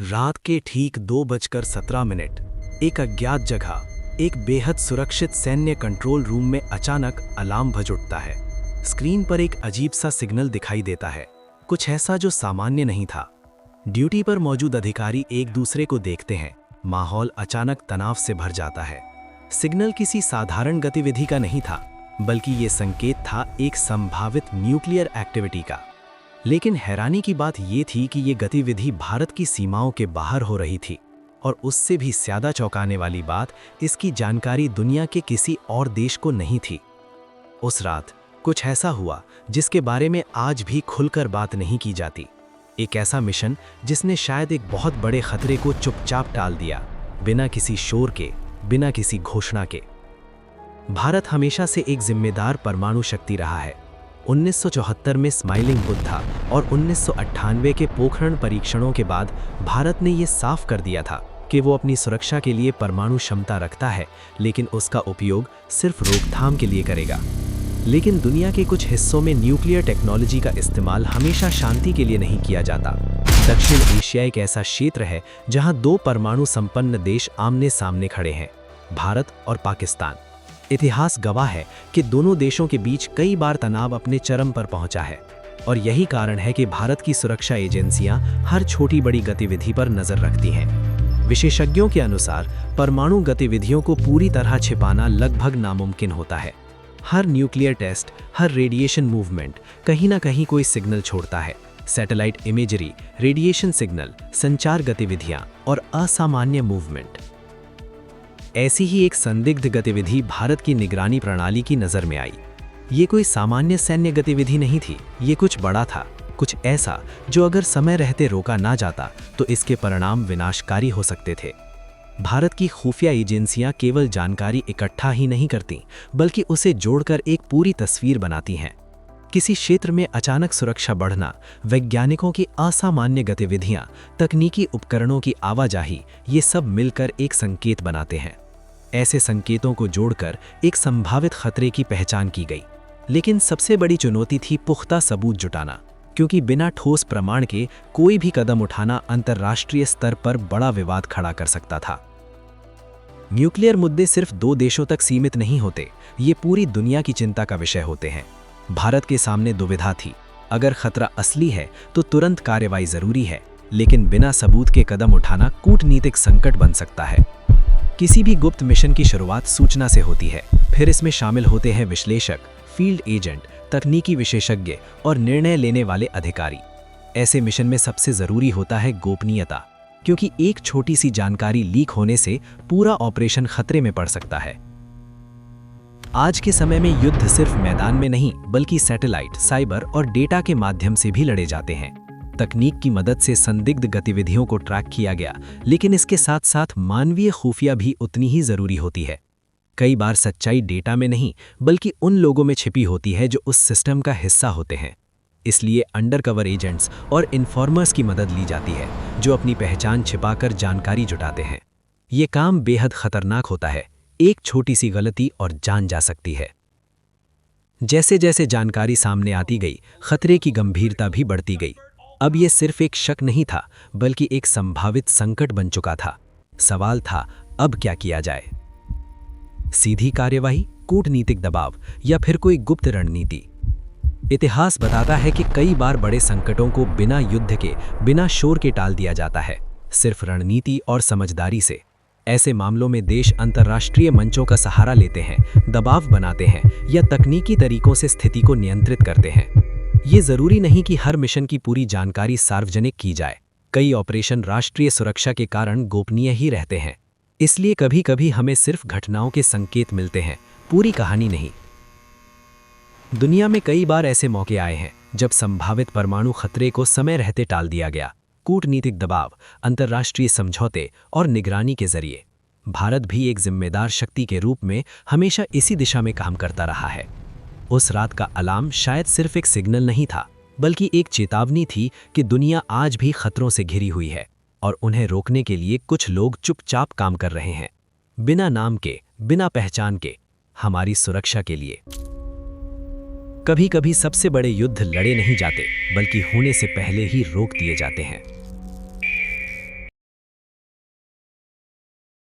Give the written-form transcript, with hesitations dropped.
रात के ठीक 2:17 एक अज्ञात जगह, एक बेहद सुरक्षित सैन्य कंट्रोल रूम में अचानक अलार्म बज उठता है। स्क्रीन पर एक अजीब सा सिग्नल दिखाई देता है, कुछ ऐसा जो सामान्य नहीं था। ड्यूटी पर मौजूद अधिकारी एक दूसरे को देखते हैं। माहौल अचानक तनाव से भर जाता है। सिग्नल किसी साधारण गतिविधि का नहीं था, बल्कि ये संकेत था एक संभावित न्यूक्लियर एक्टिविटी का। लेकिन हैरानी की बात ये थी कि ये गतिविधि भारत की सीमाओं के बाहर हो रही थी, और उससे भी ज्यादा चौंकाने वाली बात, इसकी जानकारी दुनिया के किसी और देश को नहीं थी। उस रात कुछ ऐसा हुआ जिसके बारे में आज भी खुलकर बात नहीं की जाती। एक ऐसा मिशन जिसने शायद एक बहुत बड़े खतरे को चुपचाप टाल दिया, बिना किसी शोर के, बिना किसी घोषणा के। भारत हमेशा से एक जिम्मेदार परमाणु शक्ति रहा है। 1974 में स्माइलिंग बुद्धा और 1998 के पोखरण परीक्षणों के बाद भारत ने ये साफ कर दिया था कि वो अपनी सुरक्षा के लिए परमाणु क्षमता रखता है, लेकिन उसका उपयोग सिर्फ रोकथाम के लिए करेगा। लेकिन दुनिया के कुछ हिस्सों में न्यूक्लियर टेक्नोलॉजी का इस्तेमाल हमेशा शांति के लिए नहीं किया जाता। दक्षिण एशिया एक ऐसा क्षेत्र है जहां दो परमाणु संपन्न देश आमने सामने खड़े हैं, भारत और पाकिस्तान। इतिहास गवाह है कि दोनों देशों के बीच कई बार तनाव अपने चरम पर पहुंचा है, और यही कारण है कि भारत की सुरक्षा एजेंसियां हर छोटी बड़ी गतिविधि पर नजर रखती हैं। विशेषज्ञों के अनुसार परमाणु गतिविधियों को पूरी तरह छिपाना लगभग नामुमकिन होता है। हर न्यूक्लियर टेस्ट, हर रेडिएशन मूवमेंट कहीं ना कहीं कोई सिग्नल छोड़ता है। सैटेलाइट इमेजरी, रेडिएशन सिग्नल, संचार गतिविधियां और असामान्य मूवमेंट। ऐसी ही एक संदिग्ध गतिविधि भारत की निगरानी प्रणाली की नज़र में आई। ये कोई सामान्य सैन्य गतिविधि नहीं थी, ये कुछ बड़ा था, कुछ ऐसा जो अगर समय रहते रोका ना जाता तो इसके परिणाम विनाशकारी हो सकते थे। भारत की खुफिया एजेंसियां केवल जानकारी इकट्ठा ही नहीं करती, बल्कि उसे जोड़कर एक पूरी तस्वीर बनाती हैं। किसी क्षेत्र में अचानक सुरक्षा बढ़ना, वैज्ञानिकों की असामान्य गतिविधियां, तकनीकी उपकरणों की आवाजाही, ये सब मिलकर एक संकेत बनाते हैं। ऐसे संकेतों को जोड़कर एक संभावित खतरे की पहचान की गई। लेकिन सबसे बड़ी चुनौती थी पुख्ता सबूत जुटाना, क्योंकि बिना ठोस प्रमाण के कोई भी कदम उठाना अंतर्राष्ट्रीय स्तर पर बड़ा विवाद खड़ा कर सकता था। न्यूक्लियर मुद्दे सिर्फ दो देशों तक सीमित नहीं होते, ये पूरी दुनिया की चिंता का विषय होते हैं। भारत के सामने दुविधा थी, अगर खतरा असली है तो तुरंत कार्रवाई जरूरी है, लेकिन बिना सबूत के कदम उठाना कूटनीतिक संकट बन सकता है। किसी भी गुप्त मिशन की शुरुआत सूचना से होती है, फिर इसमें शामिल होते हैं विश्लेषक, फील्ड एजेंट, तकनीकी विशेषज्ञ और निर्णय लेने वाले अधिकारी। ऐसे मिशन में सबसे जरूरी होता है गोपनीयता, क्योंकि एक छोटी सी जानकारी लीक होने से पूरा ऑपरेशन खतरे में पड़ सकता है। आज के समय में युद्ध सिर्फ मैदान में नहीं, बल्कि सैटेलाइट, साइबर और डेटा के माध्यम से भी लड़े जाते हैं। तकनीक की मदद से संदिग्ध गतिविधियों को ट्रैक किया गया, लेकिन इसके साथ साथ मानवीय खुफिया भी उतनी ही जरूरी होती है। कई बार सच्चाई डेटा में नहीं, बल्कि उन लोगों में छिपी होती है जो उस सिस्टम का हिस्सा होते हैं। इसलिए अंडरकवर एजेंट्स और इन्फॉर्मर्स की मदद ली जाती है, जो अपनी पहचान छिपाकर जानकारी जुटाते हैं। ये काम बेहद खतरनाक होता है, एक छोटी सी गलती और जान जा सकती है। जैसे जैसे जानकारी सामने आती गई, खतरे की गंभीरता भी बढ़ती गई। अब यह सिर्फ एक शक नहीं था, बल्कि एक संभावित संकट बन चुका था। सवाल था, अब क्या किया जाए? सीधी कार्यवाही, कूटनीतिक दबाव या फिर कोई गुप्त रणनीति? इतिहास बताता है कि कई बार बड़े संकटों को बिना युद्ध के, बिना शोर के टाल दिया जाता है, सिर्फ रणनीति और समझदारी से। ऐसे मामलों में देश अंतर्राष्ट्रीय मंचों का सहारा लेते हैं, दबाव बनाते हैं या तकनीकी तरीकों से स्थिति को नियंत्रित करते हैं। ये जरूरी नहीं कि हर मिशन की पूरी जानकारी सार्वजनिक की जाए। कई ऑपरेशन राष्ट्रीय सुरक्षा के कारण गोपनीय ही रहते हैं। इसलिए कभी कभी हमें सिर्फ घटनाओं के संकेत मिलते हैं, पूरी कहानी नहीं। दुनिया में कई बार ऐसे मौके आए हैं जब संभावित परमाणु खतरे को समय रहते टाल दिया गया। कूटनीतिक दबाव, अंतर्राष्ट्रीय समझौते और निगरानी के जरिए भारत भी एक जिम्मेदार शक्ति के रूप में हमेशा इसी दिशा में काम करता रहा है। उस रात का अलार्म शायद सिर्फ एक सिग्नल नहीं था, बल्कि एक चेतावनी थी कि दुनिया आज भी खतरों से घिरी हुई है, और उन्हें रोकने के लिए कुछ लोग चुपचाप काम कर रहे हैं, बिना नाम के, बिना पहचान के, हमारी सुरक्षा के लिए। कभी कभी सबसे बड़े युद्ध लड़े नहीं जाते, बल्कि होने से पहले ही रोक दिए जाते हैं।